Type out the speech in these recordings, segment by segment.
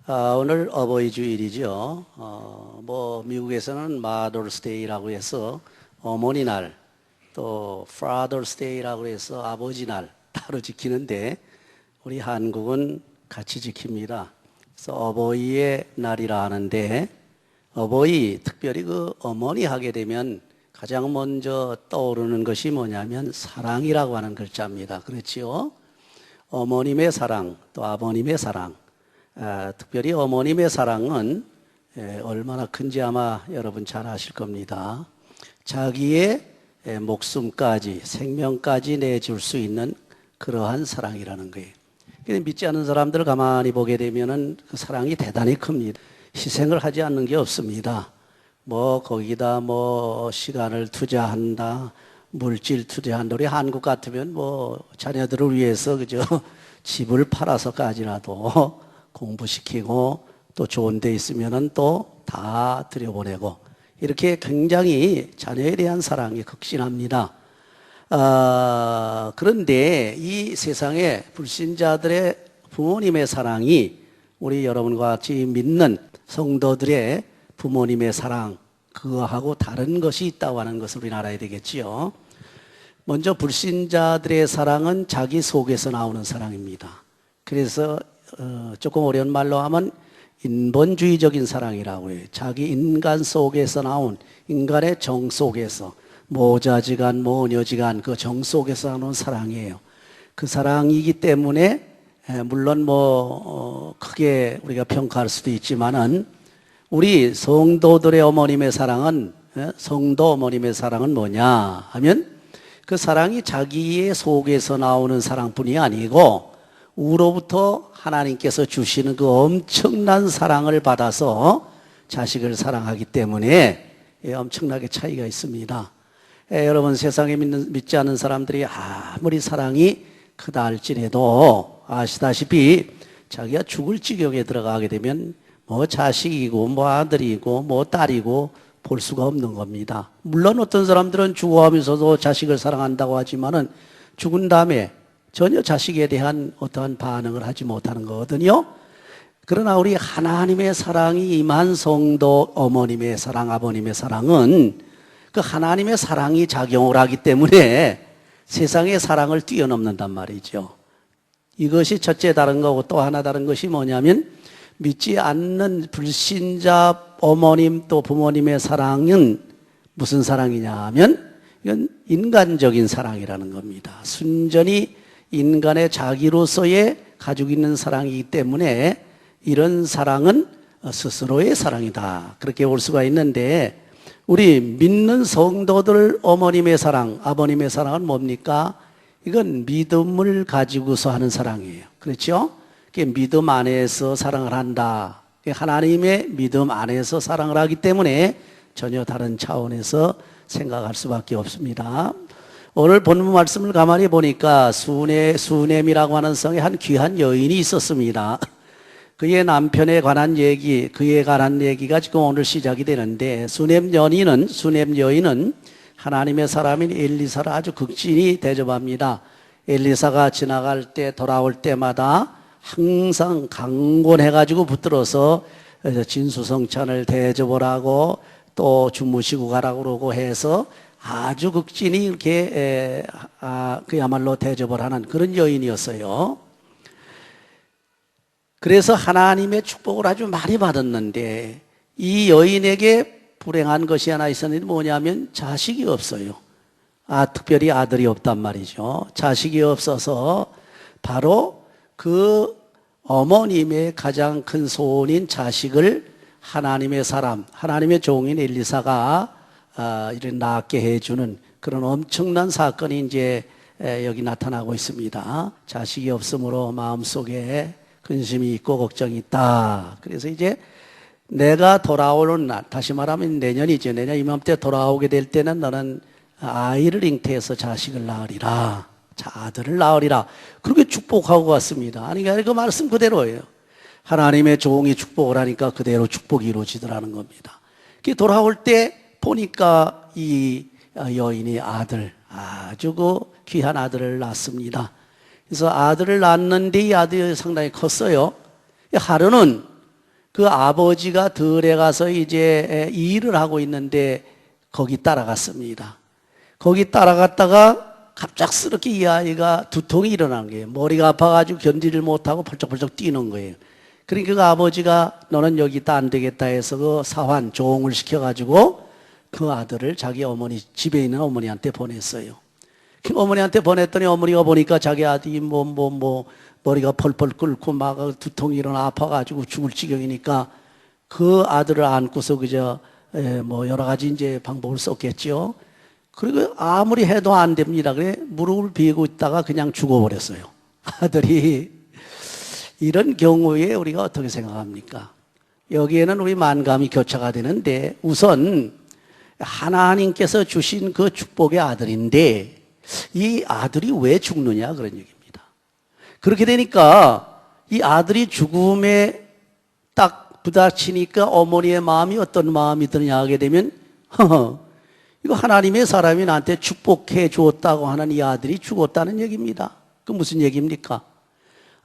오늘 어버이 주일이죠. 미국에서는 Mother's Day라고 해서 어머니 날, 또 Father's Day라고 해서 아버지 날 따로 지키는데 우리 한국은 같이 지킵니다. 그래서 어버이의 날이라 하는데 어버이, 특별히 그 어머니 하게 되면 가장 먼저 떠오르는 것이 뭐냐면 사랑이라고 하는 글자입니다. 그렇지요? 어머님의 사랑, 또 아버님의 사랑. 특별히 어머님의 사랑은 얼마나 큰지 아마 여러분 잘 아실 겁니다. 자기의 목숨까지, 생명까지 내줄 수 있는 그러한 사랑이라는 거예요. 믿지 않는 사람들을 가만히 보게 되면은 그 사랑이 대단히 큽니다. 희생을 하지 않는 게 없습니다. 거기다 시간을 투자한다, 물질 투자한다. 우리 한국 같으면 자녀들을 위해서 그저 집을 팔아서까지라도 공부시키고 또 좋은 데 있으면은 또 다 들여보내고 이렇게 굉장히 자녀에 대한 사랑이 극진합니다. 그런데 이 세상에 불신자들의 부모님의 사랑이 우리 여러분과 같이 믿는 성도들의 부모님의 사랑, 그거하고 다른 것이 있다고 하는 것을 우리는 알아야 되겠지요. 먼저 불신자들의 사랑은 자기 속에서 나오는 사랑입니다. 그래서 조금 어려운 말로 하면 인본주의적인 사랑이라고 해요. 자기 인간 속에서 나온, 인간의 정 속에서, 모자지간 모녀지간 그 정 속에서 나오는 사랑이에요. 그 사랑이기 때문에 물론 크게 우리가 평가할 수도 있지만은 우리 성도들의 어머님의 사랑은, 성도 어머님의 사랑은 뭐냐 하면 그 사랑이 자기의 속에서 나오는 사랑뿐이 아니고 우로부터 하나님께서 주시는 그 엄청난 사랑을 받아서 자식을 사랑하기 때문에 엄청나게 차이가 있습니다. 여러분, 세상에 믿지 않는 사람들이 아무리 사랑이 크다 할지라도 아시다시피 자기가 죽을 지경에 들어가게 되면 자식이고 아들이고 딸이고 볼 수가 없는 겁니다. 물론 어떤 사람들은 죽어가면서도 자식을 사랑한다고 하지만은 죽은 다음에 전혀 자식에 대한 어떠한 반응을 하지 못하는 거거든요. 그러나 우리 하나님의 사랑이 임한 성도 어머님의 사랑, 아버님의 사랑은 그 하나님의 사랑이 작용을 하기 때문에 세상의 사랑을 뛰어넘는단 말이죠. 이것이 첫째 다른 거고, 또 하나 다른 것이 뭐냐면 믿지 않는 불신자 어머님 또 부모님의 사랑은 무슨 사랑이냐 하면 이건 인간적인 사랑이라는 겁니다. 순전히 인간의 자기로서의 가지고 있는 사랑이기 때문에 이런 사랑은 스스로의 사랑이다, 그렇게 볼 수가 있는데, 우리 믿는 성도들 어머님의 사랑, 아버님의 사랑은 뭡니까? 이건 믿음을 가지고서 하는 사랑이에요. 그렇죠? 믿음 안에서 사랑을 한다. 하나님의 믿음 안에서 사랑을 하기 때문에 전혀 다른 차원에서 생각할 수밖에 없습니다. 오늘 본문 말씀을 가만히 보니까 수넴이라고 하는 성에 한 귀한 여인이 있었습니다. 그의 남편에 관한 얘기, 그에 관한 얘기가 지금 오늘 시작이 되는데, 수넴 여인은 하나님의 사람인 엘리사를 아주 극진히 대접합니다. 엘리사가 지나갈 때, 돌아올 때마다 항상 강권해가지고 붙들어서 진수성찬을 대접을 하고 또 주무시고 가라고 그러고 해서 아주 극진히 이렇게 그야말로 대접을 하는 그런 여인이었어요. 그래서 하나님의 축복을 아주 많이 받았는데 이 여인에게 불행한 것이 하나 있었는데 뭐냐면 자식이 없어요. 특별히 아들이 없단 말이죠. 자식이 없어서 바로 그 어머님의 가장 큰 소원인 자식을 하나님의 사람, 하나님의 종인 엘리사가 이런 낳게 해주는 그런 엄청난 사건이 이제 여기 나타나고 있습니다. 자식이 없으므로 마음속에 근심이 있고 걱정이 있다. 그래서 이제 내가 돌아오는 날, 다시 말하면 내년이죠. 내년 이맘때 돌아오게 될 때는 너는 아이를 잉태해서 자식을 낳으리라. 아들을 낳으리라. 그렇게 축복하고 갔습니다. 아니, 그 말씀 그대로예요. 하나님의 종이 축복을 하니까 그대로 축복이 이루어지더라는 겁니다. 돌아올 때 보니까 이 여인이 아주 그 귀한 아들을 낳습니다. 그래서 아들을 낳았는데 이 아들이 상당히 컸어요. 하루는 그 아버지가 들에 가서 이제 일을 하고 있는데 거기 따라갔습니다. 거기 따라갔다가 갑작스럽게 이 아이가 두통이 일어난 거예요. 머리가 아파가지고 견디를 못하고 펄쩍펄쩍 뛰는 거예요. 그러니까 그 아버지가 너는 여기 있다 안 되겠다 해서 그 사환, 종을 시켜가지고 그 아들을 자기 어머니, 집에 있는 어머니한테 보냈어요. 그 어머니한테 보냈더니 어머니가 보니까 자기 아들이 머리가 펄펄 끓고 막 두통이 일어나 아파가지고 죽을 지경이니까 그 아들을 안고서 그저 여러 가지 이제 방법을 썼겠죠. 그리고 아무리 해도 안 됩니다. 그래 무릎을 비고 있다가 그냥 죽어버렸어요. 아들이. 이런 경우에 우리가 어떻게 생각합니까? 여기에는 우리 만감이 교차가 되는데 우선 하나님께서 주신 그 축복의 아들인데 이 아들이 왜 죽느냐 그런 얘기입니다. 그렇게 되니까 이 아들이 죽음에 딱 부닥치니까 어머니의 마음이 어떤 마음이 드냐 하게 되면 이거 하나님의 사람이 나한테 축복해 주었다고 하는 이 아들이 죽었다는 얘기입니다. 그 무슨 얘기입니까?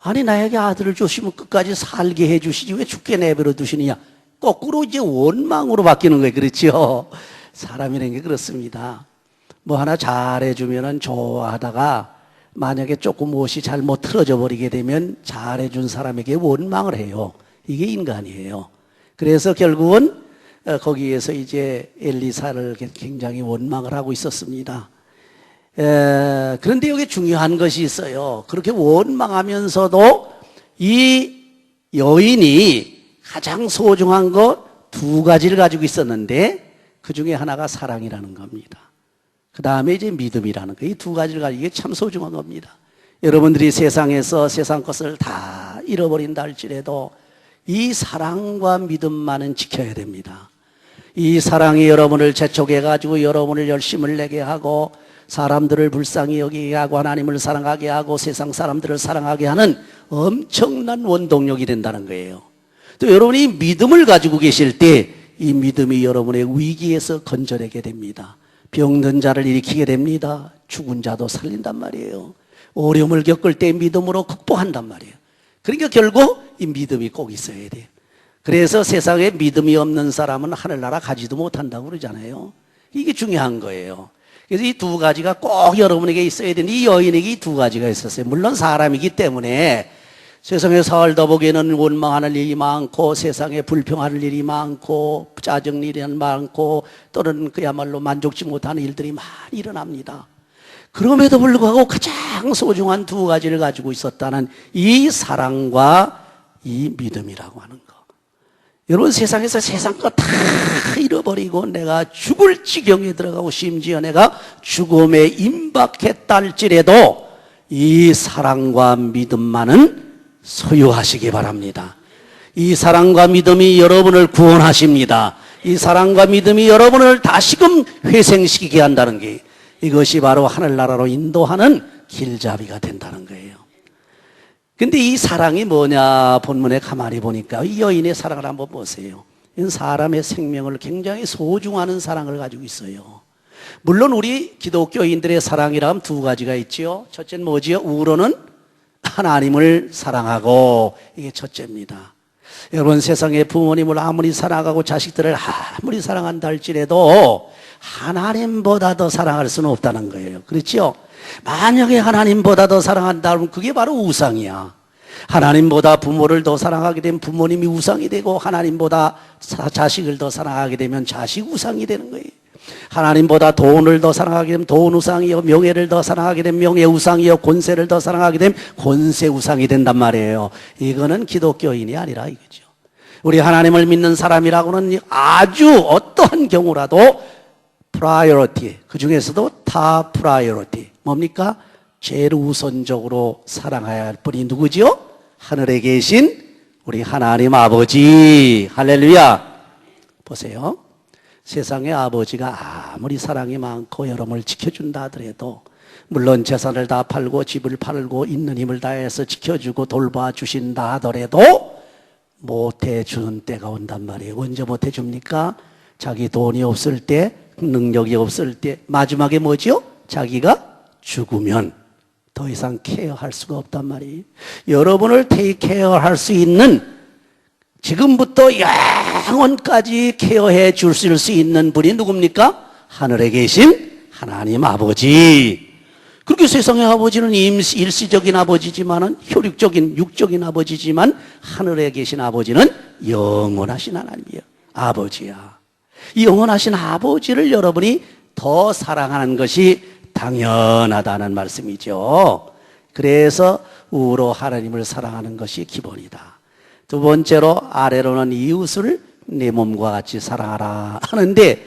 아니 나에게 아들을 주시면 끝까지 살게 해 주시지 왜 죽게 내버려 두시느냐. 거꾸로 이제 원망으로 바뀌는 거예요. 그렇죠? 사람이라는 게 그렇습니다. 뭐 하나 잘해주면 좋아하다가 만약에 조금 무엇이 잘못 틀어져 버리게 되면 잘해준 사람에게 원망을 해요. 이게 인간이에요. 그래서 결국은 거기에서 이제 엘리사를 굉장히 원망을 하고 있었습니다. 그런데 여기 중요한 것이 있어요. 그렇게 원망하면서도 이 여인이 가장 소중한 것 두 가지를 가지고 있었는데 그 중에 하나가 사랑이라는 겁니다. 그 다음에 이제 믿음이라는 거. 이 두 가지를 가지고 이게 참 소중한 겁니다. 여러분들이 세상에서 세상 것을 다 잃어버린다 할지라도 이 사랑과 믿음만은 지켜야 됩니다. 이 사랑이 여러분을 재촉해가지고 여러분을 열심을 내게 하고 사람들을 불쌍히 여기게 하고 하나님을 사랑하게 하고 세상 사람들을 사랑하게 하는 엄청난 원동력이 된다는 거예요. 또 여러분이 믿음을 가지고 계실 때 이 믿음이 여러분의 위기에서 건져내게 됩니다. 병든 자를 일으키게 됩니다. 죽은 자도 살린단 말이에요. 어려움을 겪을 때 믿음으로 극복한단 말이에요. 그러니까 결국 이 믿음이 꼭 있어야 돼요. 그래서 세상에 믿음이 없는 사람은 하늘나라 가지도 못한다고 그러잖아요. 이게 중요한 거예요. 그래서 이 두 가지가 꼭 여러분에게 있어야 되는데 이 여인에게 이 두 가지가 있었어요. 물론 사람이기 때문에 세상에 살다 보기에는 원망하는 일이 많고 세상에 불평하는 일이 많고 짜증 일이 많고 또는 그야말로 만족지 못하는 일들이 많이 일어납니다. 그럼에도 불구하고 가장 소중한 두 가지를 가지고 있었다는 이 사랑과 이 믿음이라고 하는 거. 여러분 세상에서 세상 거 다 잃어버리고 내가 죽을 지경에 들어가고 심지어 내가 죽음에 임박했다 할지라도 이 사랑과 믿음만은 소유하시기 바랍니다. 이 사랑과 믿음이 여러분을 구원하십니다. 이 사랑과 믿음이 여러분을 다시금 회생시키게 한다는 게 이것이 바로 하늘나라로 인도하는 길잡이가 된다는 거예요. 근데 이 사랑이 뭐냐 본문에 가만히 보니까 이 여인의 사랑을 한번 보세요. 이건 사람의 생명을 굉장히 소중하는 사랑을 가지고 있어요. 물론 우리 기독교인들의 사랑이라면 두 가지가 있지요. 첫째는 뭐지요? 우로는 하나님을 사랑하고 이게 첫째입니다. 여러분 세상에 부모님을 아무리 사랑하고 자식들을 아무리 사랑한다 할지라도 하나님보다 더 사랑할 수는 없다는 거예요. 그렇죠? 만약에 하나님보다 더 사랑한다 하면 그게 바로 우상이야. 하나님보다 부모를 더 사랑하게 되면 부모님이 우상이 되고 하나님보다 자식을 더 사랑하게 되면 자식 우상이 되는 거예요. 하나님보다 돈을 더 사랑하게 되면 돈 우상이요, 명예를 더 사랑하게 되면 명예 우상이요, 권세를 더 사랑하게 되면 권세 우상이 된단 말이에요. 이거는 기독교인이 아니라 이거죠. 우리 하나님을 믿는 사람이라고는 아주 어떠한 경우라도 프라이어리티, 그 중에서도 타 프라이어리티, 뭡니까? 제일 우선적으로 사랑해야 할 분이 누구지요? 하늘에 계신 우리 하나님 아버지. 할렐루야. 보세요. 세상의 아버지가 아무리 사랑이 많고 여러분을 지켜준다 하더라도 물론 재산을 다 팔고 집을 팔고 있는 힘을 다해서 지켜주고 돌봐주신다 하더라도 못해주는 때가 온단 말이에요. 언제 못해줍니까? 자기 돈이 없을 때, 능력이 없을 때, 마지막에 뭐죠? 자기가 죽으면 더 이상 케어할 수가 없단 말이에요. 여러분을 테이크케어할 수 있는 지금부터 영원까지 케어해 줄 수 있는 분이 누굽니까? 하늘에 계신 하나님 아버지. 그렇게 세상의 아버지는 일시적인 아버지지만은 효력적인 육적인 아버지지만 하늘에 계신 아버지는 영원하신 하나님이에요. 아버지야. 이 영원하신 아버지를 여러분이 더 사랑하는 것이 당연하다는 말씀이죠. 그래서 우로 하나님을 사랑하는 것이 기본이다. 두 번째로 아래로는 이웃을 내 몸과 같이 사랑하라 하는데,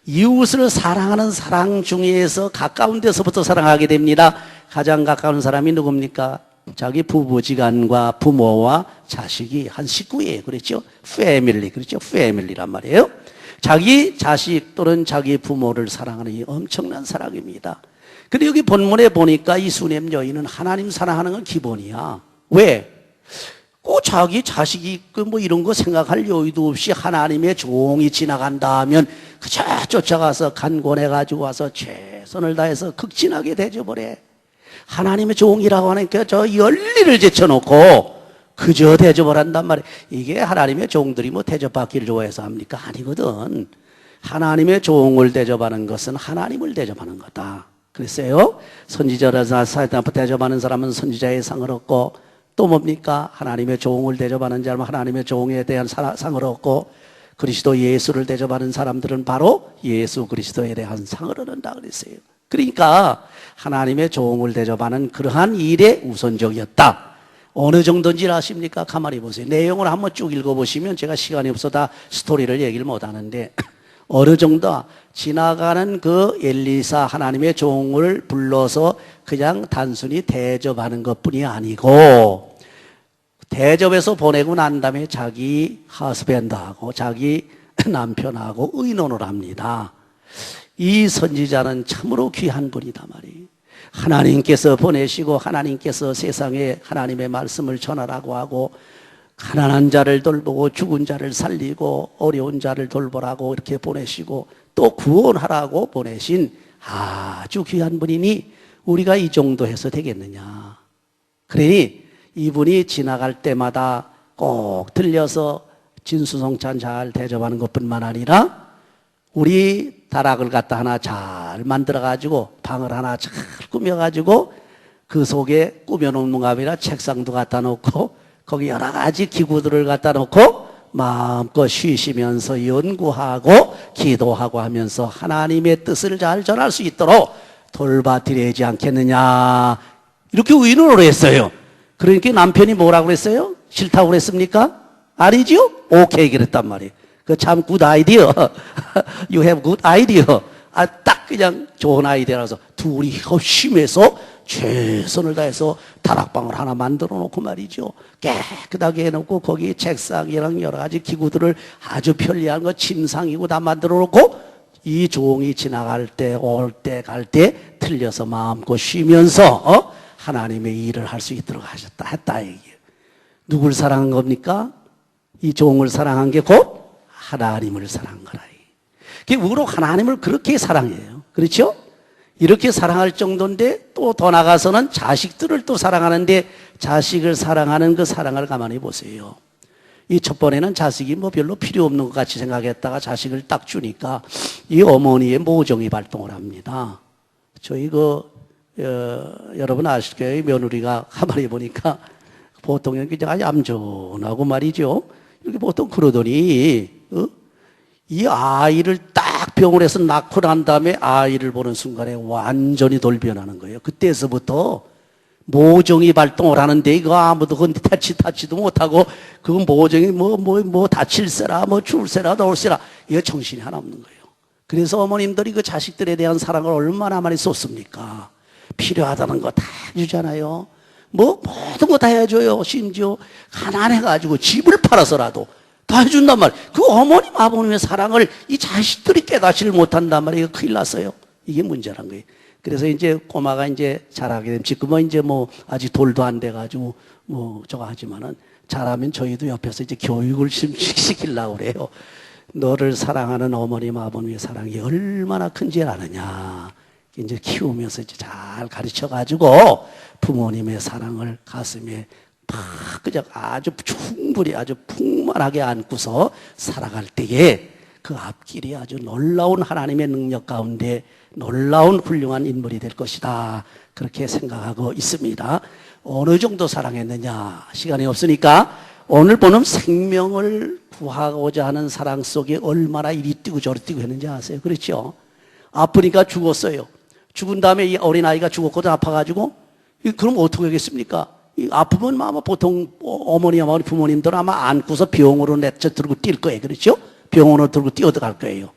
이웃을 사랑하는 사랑 중에서 가까운 데서부터 사랑하게 됩니다. 가장 가까운 사람이 누굽니까? 자기 부부지간과 부모와 자식이 한 식구예요. 그렇죠? 패밀리. 그렇죠? 패밀리란 말이에요. 자기 자식 또는 자기 부모를 사랑하는 이 엄청난 사랑입니다. 근데 여기 본문에 보니까 이 수넴 여인은 하나님 사랑하는 건 기본이야. 왜? 꼭 자기 자식이 있고 뭐 이런 거 생각할 여유도 없이 하나님의 종이 지나간다 하면 그저 쫓아가서 간곤해가지고 와서 최선을 다해서 극진하게 대접을 해. 하나님의 종이라고 하니까 저 열리를 제쳐놓고 그저 대접을 한단 말이에요. 이게 하나님의 종들이 뭐 대접받기를 좋아해서 합니까? 아니거든. 하나님의 종을 대접하는 것은 하나님을 대접하는 거다. 그랬어요. 선지자라서 사탄 대접하는 사람은 선지자의 상을 얻고, 또 뭡니까? 하나님의 종을 대접하는 자는 하나님의 종에 대한 상을 얻고, 그리스도 예수를 대접하는 사람들은 바로 예수 그리스도에 대한 상을 얻는다 그랬어요. 그러니까 하나님의 종을 대접하는 그러한 일에 우선적이었다. 어느 정도인지 아십니까? 가만히 보세요. 내용을 한번 쭉 읽어보시면 제가 시간이 없어 다 스토리를 얘기를 못하는데, 어느 정도 지나가는 그 엘리사 하나님의 종을 불러서 그냥 단순히 대접하는 것뿐이 아니고, 대접해서 보내고 난 다음에 자기 하스밴드하고 자기 남편하고 의논을 합니다. 이 선지자는 참으로 귀한 분이다 말이에요. 하나님께서 보내시고 하나님께서 세상에 하나님의 말씀을 전하라고 하고, 가난한 자를 돌보고 죽은 자를 살리고 어려운 자를 돌보라고 이렇게 보내시고 또 구원하라고 보내신 아주 귀한 분이니 우리가 이 정도 해서 되겠느냐. 그러니 이분이 지나갈 때마다 꼭 들려서 진수성찬 잘 대접하는 것뿐만 아니라 우리 다락을 갖다 하나 잘 만들어가지고 방을 하나 잘 꾸며가지고 그 속에 꾸며놓는 거 아니라 책상도 갖다 놓고 거기 여러 가지 기구들을 갖다 놓고 마음껏 쉬시면서 연구하고 기도하고 하면서 하나님의 뜻을 잘 전할 수 있도록 돌봐드려야지 않겠느냐. 이렇게 의논을 했어요. 그러니까 남편이 뭐라고 그랬어요? 싫다고 그랬습니까? 아니죠? 오케이 그랬단 말이에요. 그 참 굿 아이디어. You have good idea. 딱 그냥 좋은 아이디어라서 둘이 협심해서 최선을 다해서 다락방을 하나 만들어 놓고 말이죠. 깨끗하게 해놓고 거기 책상이랑 여러 가지 기구들을 아주 편리한 거 침상이고 다 만들어 놓고 이 종이 지나갈 때 올 때 갈 때 틀려서 마음껏 쉬면서 하나님의 일을 할 수 있도록 했다 얘기예요. 누굴 사랑한 겁니까? 이 종을 사랑한 게 곧 하나님을 사랑한 거라. 우로 하나님을 그렇게 사랑해요. 그렇죠? 이렇게 사랑할 정도인데 또 더 나가서는 자식들을 또 사랑하는데, 자식을 사랑하는 그 사랑을 가만히 보세요. 이 첫 번에는 자식이 뭐 별로 필요 없는 것 같이 생각했다가 자식을 딱 주니까 이 어머니의 모정이 발동을 합니다. 저희 여러분 아실 거예요. 며느리가 가만히 보니까 보통 이렇게 아주 얌전하고 말이죠. 이렇게 보통 그러더니 이 아이를 딱 병원에서 낳고 난 다음에 아이를 보는 순간에 완전히 돌변하는 거예요. 그때서부터 모정이 발동을 하는데 이거 아무도 타치도 못하고 그 모정이 뭐 다칠세라 뭐 줄세라 넣을세라 이거 정신이 하나 없는 거예요. 그래서 어머님들이 그 자식들에 대한 사랑을 얼마나 많이 쏟습니까? 필요하다는 거 다 주잖아요. 뭐 모든 거 다 해줘요. 심지어 가난해가지고 집을 팔아서라도 다 해준단 말이에요. 그 어머님 아버님의 사랑을 이 자식들이 깨닫지를 못한단 말이에요. 이거 큰일 났어요. 이게 문제란 거예요. 그래서 이제 꼬마가 이제 자라게 되면 지금은 이제 뭐 아직 돌도 안 돼가지고 뭐 저거 하지만은 자라면 저희도 옆에서 이제 교육을 시키려고 그래요. 너를 사랑하는 어머님 아버님의 사랑이 얼마나 큰지 아느냐. 이제 키우면서 이제 잘 가르쳐가지고 부모님의 사랑을 가슴에 그저 아주 충분히 아주 풍만하게 안고서 살아갈 때에 그 앞길이 아주 놀라운 하나님의 능력 가운데 놀라운 훌륭한 인물이 될 것이다. 그렇게 생각하고 있습니다. 어느 정도 사랑했느냐? 시간이 없으니까 오늘 보는 생명을 구하고자 하는 사랑 속에 얼마나 이리 뛰고 저리 뛰고 했는지 아세요? 그렇죠? 아프니까 죽었어요. 죽은 다음에 이 어린아이가 죽었거든, 아파가지고. 그럼 어떻게 하겠습니까? 아프면 아마 보통 어머니 부모님들은 아마 안고서 병원으로 내쳐 들고 뛸 거예요. 그렇죠? 병원으로 들고 뛰어들어갈 거예요.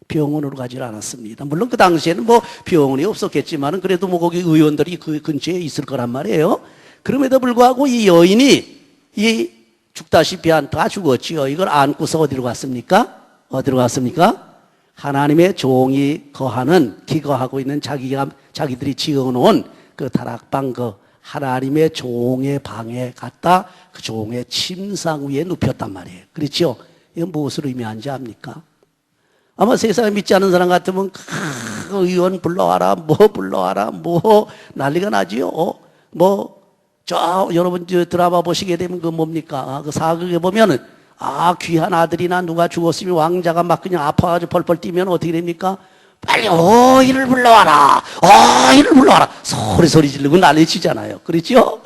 병원으로 가지 않았습니다. 물론 그 당시에는 뭐 병원이 없었겠지만 그래도 뭐 거기 의원들이 그 근처에 있을 거란 말이에요. 그럼에도 불구하고 이 여인이 이 죽다시피 다 죽었지요. 이걸 안고서 어디로 갔습니까? 어디로 갔습니까? 하나님의 종이 거하는, 기거하고 있는 자기들이 지어놓은 그 다락방 그 하나님의 종의 방에 갔다 그 종의 침상 위에 눕혔단 말이에요. 그렇죠? 이건 무엇을 의미하는지 압니까? 아마 세상에 믿지 않는 사람 같으면 의원 불러와라, 뭐 불러와라, 뭐 난리가 나지요. 여러분 드라마 보시게 되면 그 뭡니까? 그 사극에 보면은 귀한 아들이나 누가 죽었으면 왕자가 막 그냥 아파가지고 펄펄 뛰면 어떻게 됩니까? 빨리 어이를 불러와라, 어이를 불러와라 소리 지르고 난리치잖아요. 그렇죠?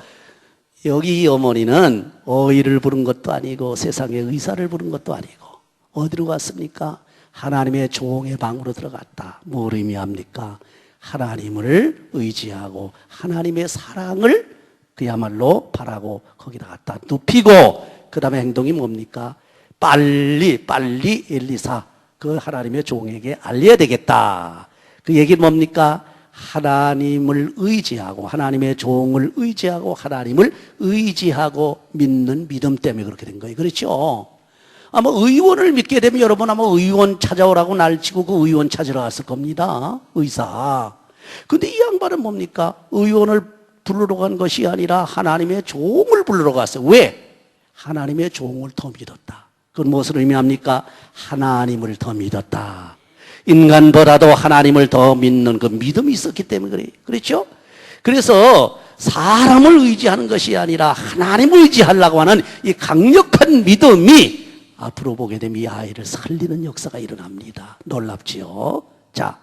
여기 이 어머니는 어이를 부른 것도 아니고 세상의 의사를 부른 것도 아니고 어디로 갔습니까? 하나님의 종의 방으로 들어갔다. 뭘 의미합니까? 하나님을 의지하고 하나님의 사랑을 그야말로 바라고 거기다 갖다 눕히고 그 다음에 행동이 뭡니까? 빨리 엘리사 그 하나님의 종에게 알려야 되겠다. 그 얘기는 뭡니까? 하나님을 의지하고 하나님의 종을 의지하고 하나님을 의지하고 믿는 믿음 때문에 그렇게 된 거예요. 그렇죠? 아마 의원을 믿게 되면 여러분 아마 의원 찾아오라고 날치고 그 의원 찾으러 갔을 겁니다. 의사. 근데 이 양반은 뭡니까? 의원을 부르러 간 것이 아니라 하나님의 종을 부르러 갔어요. 왜? 하나님의 종을 더 믿었다. 그건 무엇을 의미합니까? 하나님을 더 믿었다. 인간보다도 하나님을 더 믿는 그 믿음이 있었기 때문에 그래요. 그렇죠? 그래서 사람을 의지하는 것이 아니라 하나님을 의지하려고 하는 이 강력한 믿음이 앞으로 보게 되면 이 아이를 살리는 역사가 일어납니다. 놀랍지요? 자,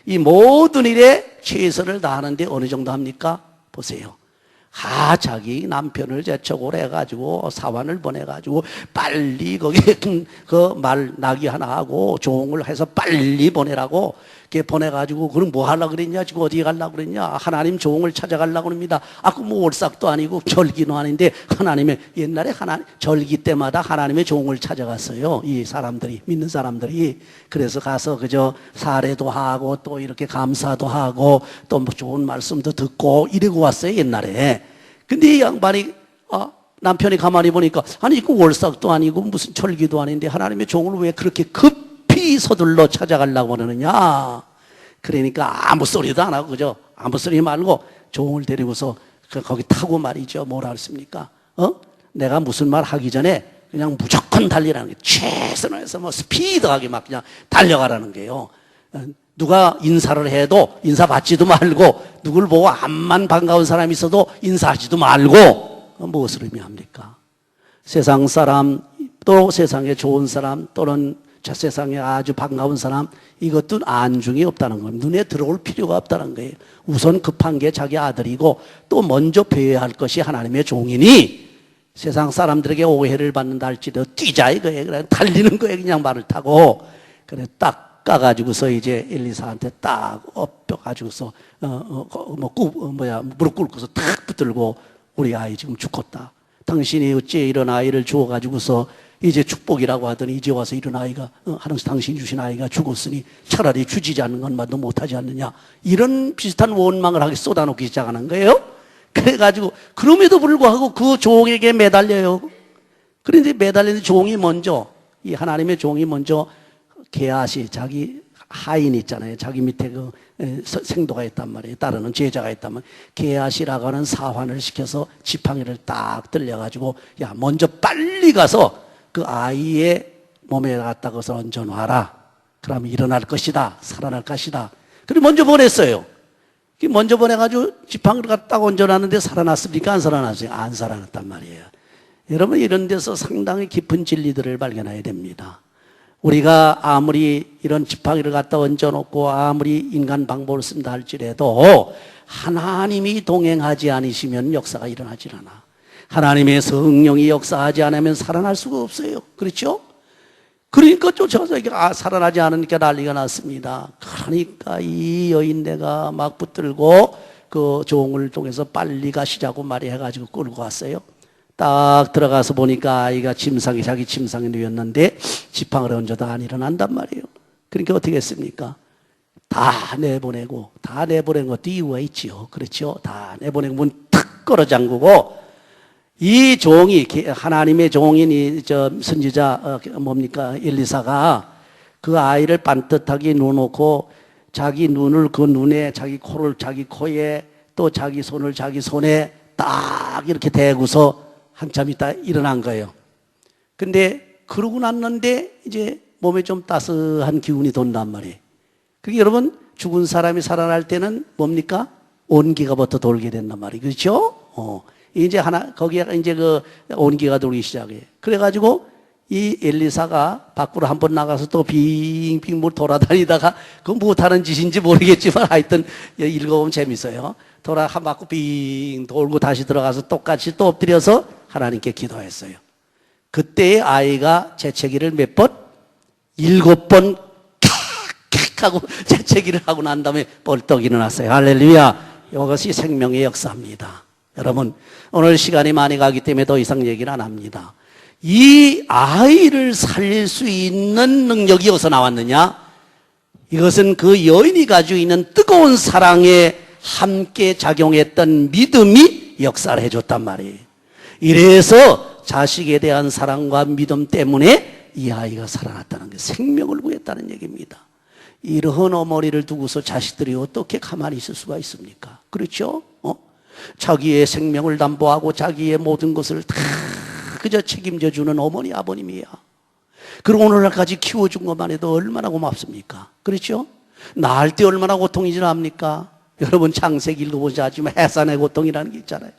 이 모든 일에 최선을 다하는데 어느 정도 합니까? 보세요. 자기 남편을 재촉을 해가지고 사환을 보내가지고 빨리 거기에 그 말 나귀 하나 하고 종을 해서 빨리 보내라고 이렇게 보내가지고 그럼 뭐 하려고 그랬냐? 지금 어디에 가려고 그랬냐? 하나님 종을 찾아가려고 합니다. 그 뭐 월삭도 아니고 절기는 아닌데 하나님의 옛날에 하나님 절기 때마다 하나님의 종을 찾아갔어요. 이 사람들이 믿는 사람들이 그래서 가서 그저 사례도 하고 또 이렇게 감사도 하고 또 뭐 좋은 말씀도 듣고 이러고 왔어요 옛날에. 근데 이 양반이 남편이 가만히 보니까 아니 그 월삭도 아니고 무슨 절기도 아닌데 하나님의 종을 왜 그렇게 급히 서둘러 찾아가려고 하느냐. 그러니까 아무 소리도 안 하고 그죠? 아무 소리 말고 종을 데리고서 거기 타고 말이죠. 뭐라 했습니까? 내가 무슨 말 하기 전에 그냥 무조건 달리라는 게 최선을 해서 뭐 스피드하게 막 그냥 달려가라는 게요. 누가 인사를 해도 인사 받지도 말고 누굴 보고 암만 반가운 사람이 있어도 인사하지도 말고 무엇을 의미합니까? 세상 사람 또 세상에 좋은 사람 또는 저 세상에 아주 반가운 사람 이것도 안중이 없다는 겁니다. 눈에 들어올 필요가 없다는 거예요. 우선 급한 게 자기 아들이고 또 먼저 배워야 할 것이 하나님의 종이니 세상 사람들에게 오해를 받는다 할지라도 뛰자 이거예요. 그냥 달리는 거예요. 그냥 말을 타고 그래 딱 까가지고서 이제 엘리사한테 딱 엎혀가지고서 무릎 꿇고서 탁 붙들고 우리 아이 지금 죽었다. 당신이 어째 이런 아이를 주어가지고서 이제 축복이라고 하더니 이제 와서 이런 아이가 당신이 주신 아이가 죽었으니 차라리 주지 않는 것만도 못하지 않느냐. 이런 비슷한 원망을 하게 쏟아놓기 시작하는 거예요. 그래가지고 그럼에도 불구하고 그 종에게 매달려요. 그런데 매달리는 종이 먼저 이 하나님의 종이 먼저 게하시 자기 하인 있잖아요. 자기 밑에 그 생도가 있단 말이에요. 따르는 제자가 있단 말이에요. 게하시라고 하는 사환을 시켜서 지팡이를 딱 들려가지고 야 먼저 빨리 가서 그 아이의 몸에 갖다가서 얹어놔라. 그러면 일어날 것이다. 살아날 것이다. 그리고 먼저 보냈어요. 먼저 보내가지고 지팡이를 갖다 얹어놨는데 살아났습니까? 안 살아났어요? 안 살아났단 말이에요. 여러분, 이런 데서 상당히 깊은 진리들을 발견해야 됩니다. 우리가 아무리 이런 지팡이를 갖다 얹어놓고 아무리 인간 방법을 쓴다 할지라도 하나님이 동행하지 않으시면 역사가 일어나질 않아. 하나님의 성령이 역사하지 않으면 살아날 수가 없어요. 그렇죠? 그러니까 쫓아서 살아나지 않으니까 난리가 났습니다. 그러니까 이 여인네가 막 붙들고 그 종을 통해서 빨리 가시자고 말해가지고 끌고 왔어요. 딱 들어가서 보니까 아이가 자기 침상에 누웠는데 지팡이를 얹어도 안 일어난단 말이에요. 그러니까 어떻게 했습니까? 다 내보낸 것도 이유가 있지요. 그렇죠? 다 내보내고 문 탁 걸어 잠그고 이 종이, 하나님의 종인 선지자 엘리사가 그 아이를 반듯하게 누워놓고 자기 눈을 그 눈에, 자기 코를 자기 코에, 또 자기 손을 자기 손에 딱 이렇게 대고서 한참 있다 일어난 거예요. 근데 그러고 났는데 이제 몸에 좀 따스한 기운이 돈단 말이에요. 그게 여러분, 죽은 사람이 살아날 때는 뭡니까? 온기가 부터 돌게 된단 말이에요. 그렇죠? 이제 거기에 이제 그 온기가 돌기 시작해. 그래가지고 이 엘리사가 밖으로 한번 나가서 또 빙빙 뭐 돌아다니다가 그건 못하는 짓인지 모르겠지만 하여튼 읽어보면 재밌어요. 한 바퀴 빙 돌고 다시 들어가서 똑같이 또 엎드려서 하나님께 기도했어요. 그때 아이가 재채기를 몇 번? 7번 캬캬 하고 재채기를 하고 난 다음에 벌떡 일어났어요. 할렐루야. 이것이 생명의 역사입니다. 여러분, 오늘 시간이 많이 가기 때문에 더 이상 얘기를 안 합니다. 이 아이를 살릴 수 있는 능력이 어디서 나왔느냐? 이것은 그 여인이 가지고 있는 뜨거운 사랑에 함께 작용했던 믿음이 역사를 해줬단 말이에요. 이래서 자식에 대한 사랑과 믿음 때문에 이 아이가 살아났다는 게 생명을 구했다는 얘기입니다. 이러한 어머니를 두고서 자식들이 어떻게 가만히 있을 수가 있습니까? 그렇죠? 자기의 생명을 담보하고 자기의 모든 것을 다 그저 책임져 주는 어머니 아버님이야. 그리고 오늘날까지 키워준 것만 해도 얼마나 고맙습니까? 그렇죠? 낳을 때 얼마나 고통이 지납니까? 여러분 창세기 읽어보지 않지만 해산의 고통이라는 게 있잖아요.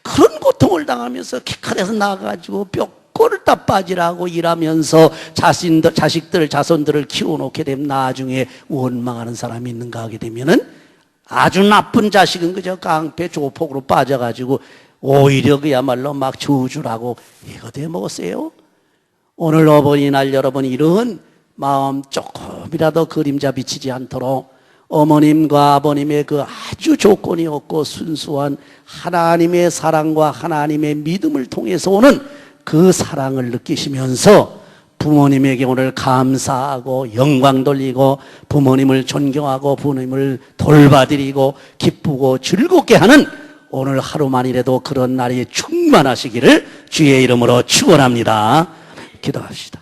그런 고통을 당하면서 키카에서 나가가지고 뼈골을 다 빠지라고 일하면서 자식들, 자손들을 키워놓게 되면 나중에 원망하는 사람이 있는가 하게 되면은 아주 나쁜 자식은 그저 깡패 조폭으로 빠져가지고 오히려 그야말로 막 저주라고 이거 대먹었어요. 오늘 어버이날 여러분 이런 마음 조금이라도 그림자 비치지 않도록 어머님과 아버님의 그 아주 조건이 없고 순수한 하나님의 사랑과 하나님의 믿음을 통해서 오는 그 사랑을 느끼시면서 부모님에게 오늘 감사하고 영광 돌리고 부모님을 존경하고 부모님을 돌봐드리고 기쁘고 즐겁게 하는 오늘 하루만이라도 그런 날이 충만하시기를 주의 이름으로 축원합니다. 기도합시다.